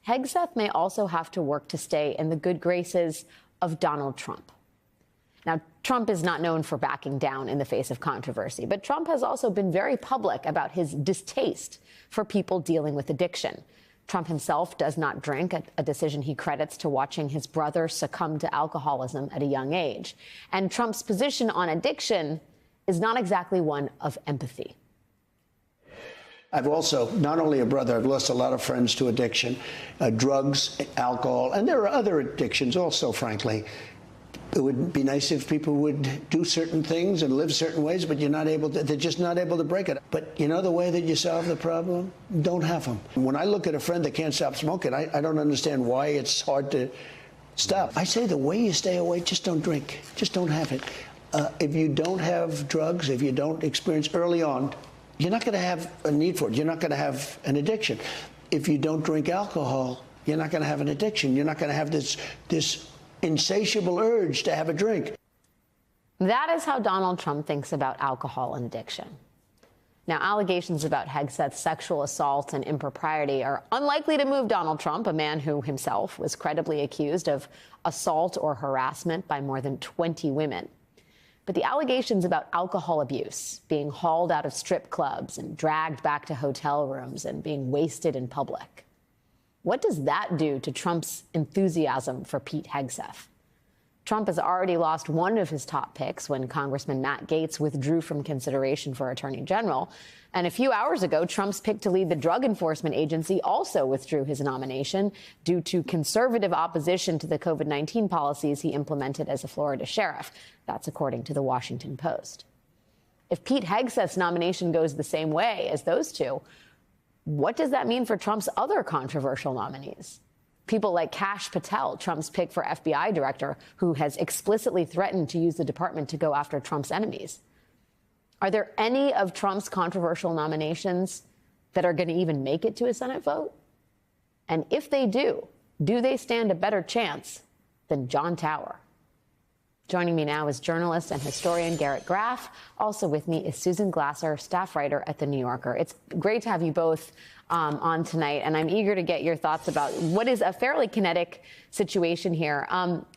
Hegseth may also have to work to stay in the good graces of Donald Trump. Now, Trump is not known for backing down in the face of controversy, but Trump has also been very public about his distaste for people dealing with addiction. Trump himself does not drink, a decision he credits to watching his brother succumb to alcoholism at a young age. And Trump's position on addiction is not exactly one of empathy. I've also, not only a brother, I've lost a lot of friends to addiction, drugs, alcohol, and there are other addictions also, frankly. It would be nice if people would do certain things and live certain ways, but they're just not able to break it. But you know the way that you solve the problem? Don't have them. When I look at a friend that can't stop smoking, I don't understand why it's hard to stop. I say the way you stay away, just don't drink. Just don't have it. If you don't have drugs, if you don't experience early on, you're not going to have a need for it. You're not going to have an addiction. If you don't drink alcohol, you're not going to have an addiction. You're not going to have this insatiable urge to have a drink. That is how Donald Trump thinks about alcohol and addiction. Now, allegations about Hegseth's sexual assault and impropriety are unlikely to move Donald Trump, a man who himself was credibly accused of assault or harassment by more than 20 women. But the allegations about alcohol abuse, being hauled out of strip clubs and dragged back to hotel rooms and being wasted in public, what does that do to Trump's enthusiasm for Pete Hegseth? Trump has already lost one of his top picks when Congressman Matt Gaetz withdrew from consideration for Attorney General. And a few hours ago, Trump's pick to lead the Drug Enforcement Agency also withdrew his nomination due to conservative opposition to the COVID-19 policies he implemented as a Florida sheriff. That's according to the Washington Post. If Pete Hegseth's nomination goes the same way as those two, what does that mean for Trump's other controversial nominees? People like Kash Patel, Trump's pick for FBI director, who has explicitly threatened to use the department to go after Trump's enemies. Are there any of Trump's controversial nominations that are going to even make it to a Senate vote? And if they do they stand a better chance than John Tower? Joining me now is journalist and historian Garrett Graff. Also with me is Susan Glasser, staff writer at The New Yorker. It's great to have you both on tonight, and I'm eager to get your thoughts about what is a fairly kinetic situation here.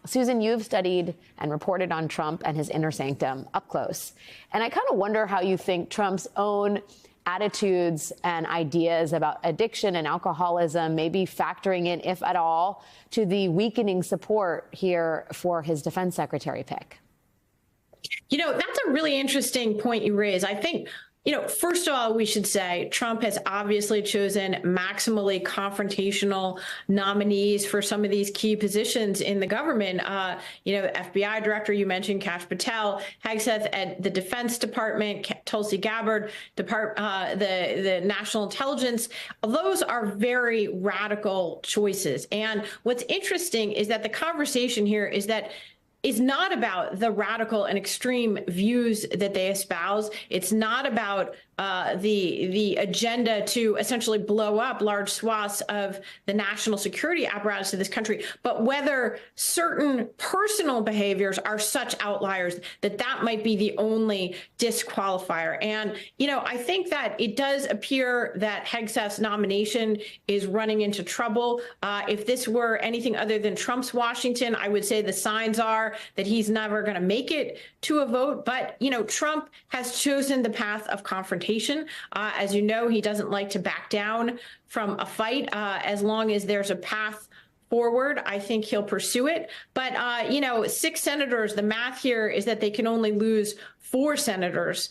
Susan, you've studied and reported on Trump and his inner sanctum up close. And I kind of wonder how you think Trump's own attitudes and ideas about addiction and alcoholism may be factoring in, if at all, to the weakening support here for his defense secretary pick. You know, that's a really interesting point you raise. I think, first of all, we should say Trump has obviously chosen maximally confrontational nominees for some of these key positions in the government. FBI director, you mentioned Kash Patel, Hegseth at the Defense Department, Tulsi Gabbard, the National Intelligence. Those are very radical choices. And what's interesting is that the conversation here is not about the radical and extreme views that they espouse. It's not about the agenda to essentially blow up large swaths of the national security apparatus of this country, but whether certain personal behaviors are such outliers that might be the only disqualifier. And, I think that it does appear that Hegseth's nomination is running into trouble. If this were anything other than Trump's Washington, I would say the signs are that he's never going to make it to a vote. But, Trump has chosen the path of confrontation. As you know, he doesn't like to back down from a fight. As long as there's a path forward, I think he'll pursue it. But, 6 senators, the math here is that they can only lose 4 senators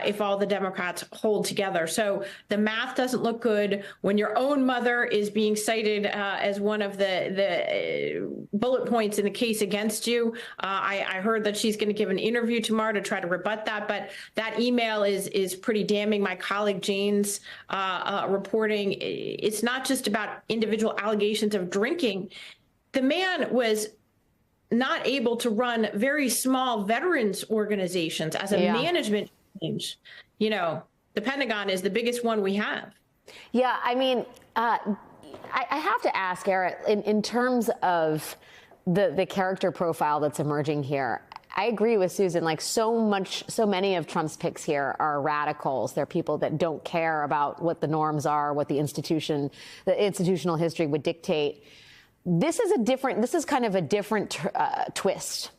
if all the Democrats hold together. So the math doesn't look good when your own mother is being cited as one of the bullet points in the case against you. I heard that she's going to give an interview tomorrow to try to rebut that, but that email is pretty damning. My colleague Jane's reporting, it's not just about individual allegations of drinking. The man was not able to run very small veterans organizations as a management change. The Pentagon is the biggest one we have. Yeah, I mean, I have to ask, Garrett, in terms of the character profile that's emerging here, I agree with Susan. Like so many of Trump's picks here are radicals. They're people that don't care about what the norms are, what the institutional history would dictate. This is kind of a different twist.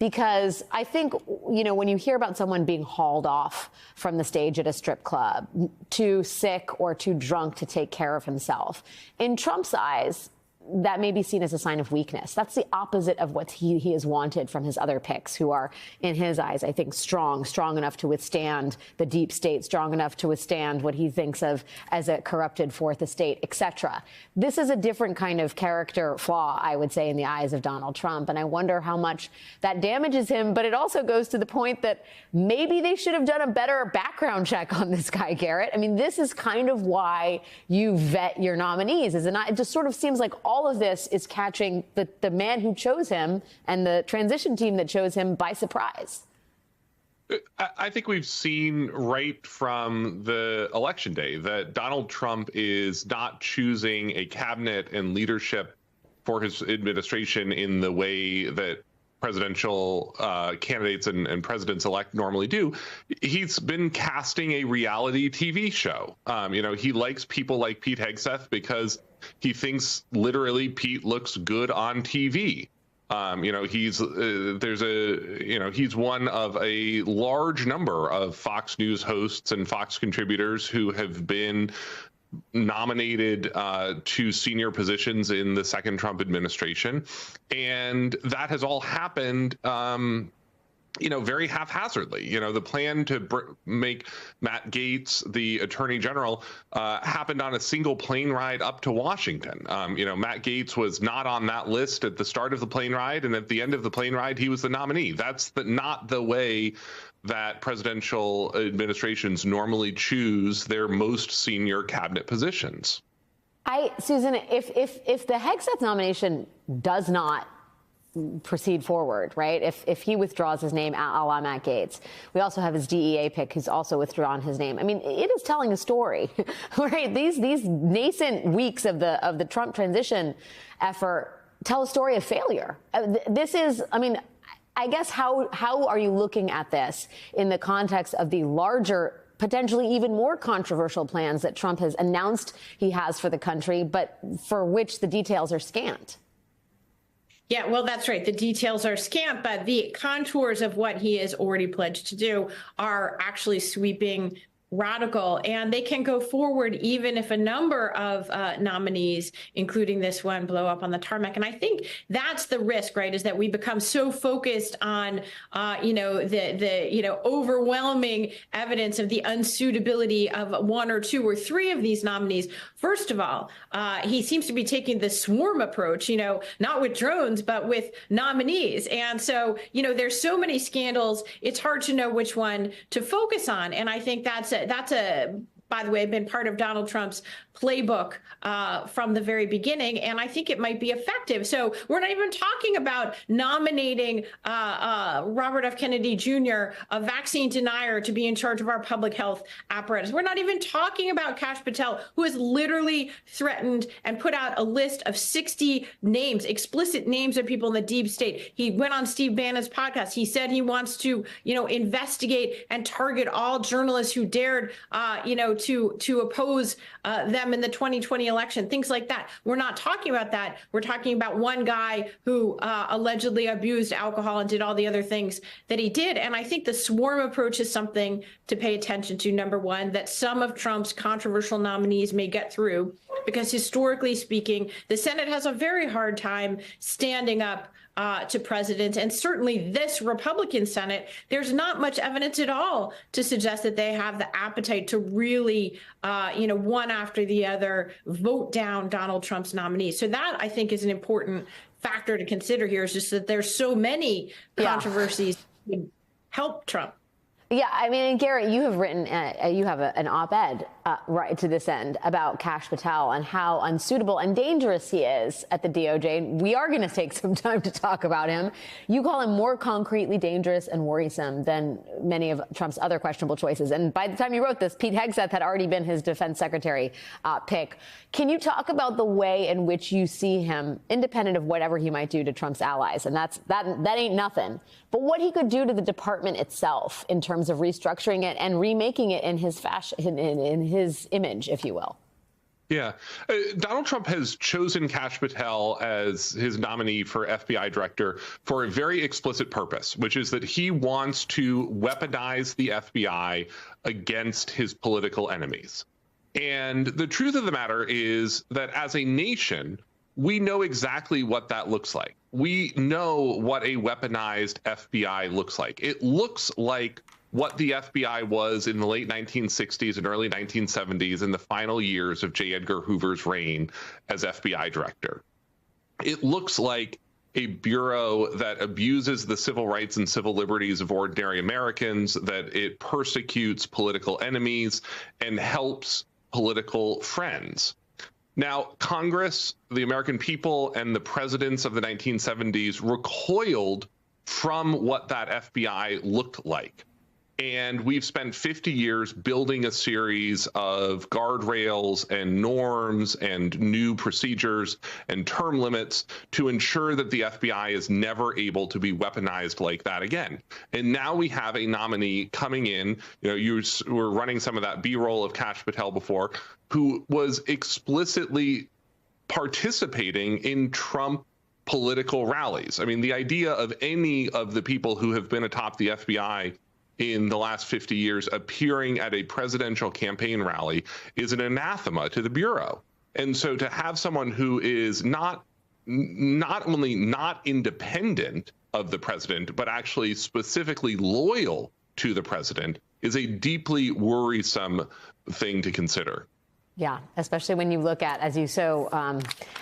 Because I think, when you hear about someone being hauled off from the stage at a strip club, too sick or too drunk to take care of himself, in Trump's eyes, that may be seen as a sign of weakness. That's the opposite of what he has wanted from his other picks, who are, in his eyes, I think, strong enough to withstand the deep state, strong enough to withstand what he thinks of as a corrupted fourth estate, etc. This is a different kind of character flaw, I would say, in the eyes of Donald Trump. And I wonder how much that damages him. But it also goes to the point that maybe they should have done a better background check on this guy, Garrett. I mean, this is kind of why you vet your nominees, is it not? It just sort of seems like all of this is catching the man who chose him and the transition team that chose him by surprise. I think we've seen right from the election day that Donald Trump is not choosing a cabinet and leadership for his administration in the way that presidential candidates and presidents-elect normally do. He's been casting a reality TV show. He likes people like Pete Hegseth because he thinks literally Pete looks good on TV. He's one of a large number of Fox News hosts and Fox contributors who have been nominated to senior positions in the second Trump administration. And that has all happened, very haphazardly. The plan to make Matt Gaetz the attorney general happened on a single plane ride up to Washington. Matt Gaetz was not on that list at the start of the plane ride, and at the end of the plane ride, he was the nominee. That's not the way that presidential administrations normally choose their most senior cabinet positions. Susan, if the Hegseth nomination does not proceed forward, right? If he withdraws his name, a la Matt Gaetz, we also have his DEA pick, who's also withdrawn his name. I mean, it is telling a story, right? These nascent weeks of the Trump transition effort tell a story of failure. This is, I guess, how are you looking at this in the context of the larger, potentially even more controversial plans that Trump has announced he has for the country, but for which the details are scant? Yeah, well, that's right. The details are scant, but the contours of what he has already pledged to do are actually sweeping, radical, and they can go forward even if a number of nominees, including this one, blow up on the tarmac. And I think that's the risk, right, is that we become so focused on, the overwhelming evidence of the unsuitability of one or two or three of these nominees. First of all, he seems to be taking the swarm approach, not with drones, but with nominees. And so, there's so many scandals, it's hard to know which one to focus on. And I think that's by the way, been part of Donald Trump's playbook from the very beginning, and I think it might be effective. So we're not even talking about nominating Robert F. Kennedy Jr., a vaccine denier, to be in charge of our public health apparatus. We're not even talking about Kash Patel, who has literally threatened and put out a list of 60 names, explicit names of people in the deep state. He went on Steve Bannon's podcast. He said he wants to, investigate and target all journalists who dared, to oppose them in the 2020 election, things like that. We're not talking about that. We're talking about one guy who allegedly abused alcohol and did all the other things that he did. And I think the swarm approach is something to pay attention to. Number one, that some of Trump's controversial nominees may get through, because historically speaking, the Senate has a very hard time standing up to presidents. And certainly this Republican Senate, there's not much evidence at all to suggest that they have the appetite to really, one after the other, vote down Donald Trump's nominees. So that, I think, is an important factor to consider here, is just that there's so many controversies that would help Trump. Yeah, I mean, and Garrett, you have written, you have an op-ed right to this end about Kash Patel and how unsuitable and dangerous he is at the DOJ. We are going to take some time to talk about him. You call him more concretely dangerous and worrisome than many of Trump's other questionable choices. And by the time you wrote this, Pete Hegseth had already been his defense secretary pick. Can you talk about the way in which you see him, independent of whatever he might do to Trump's allies? And that ain't nothing. But what he could do to the department itself in terms of restructuring it and remaking it in his fashion, in his image, if you will. Yeah. Donald Trump has chosen Kash Patel as his nominee for FBI director for a very explicit purpose, which is that he wants to weaponize the FBI against his political enemies. And the truth of the matter is that as a nation, we know exactly what that looks like. We know what a weaponized FBI looks like. It looks like what the FBI was in the late 1960s and early 1970s in the final years of J. Edgar Hoover's reign as FBI director. It looks like a bureau that abuses the civil rights and civil liberties of ordinary Americans, that it persecutes political enemies and helps political friends. Now, Congress, the American people, and the presidents of the 1970s recoiled from what that FBI looked like. And we've spent 50 years building a series of guardrails and norms and new procedures and term limits to ensure that the FBI is never able to be weaponized like that again. And now we have a nominee coming in, you were running some of that B-roll of Kash Patel before, who was explicitly participating in Trump political rallies. I mean, the idea of any of the people who have been atop the FBI in the last 50 years appearing at a presidential campaign rally is an anathema to the Bureau. And so to have someone who is not only not independent of the president, but actually specifically loyal to the president is a deeply worrisome thing to consider. Yeah, especially when you look at, as you so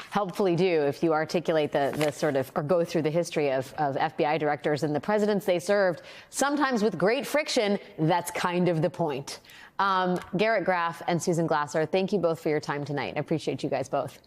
helpfully do, if you articulate the sort of, or go through the history of FBI directors and the presidents they served, sometimes with great friction. That's kind of the point. Garrett Graff and Susan Glasser, thank you both for your time tonight. I appreciate you guys both.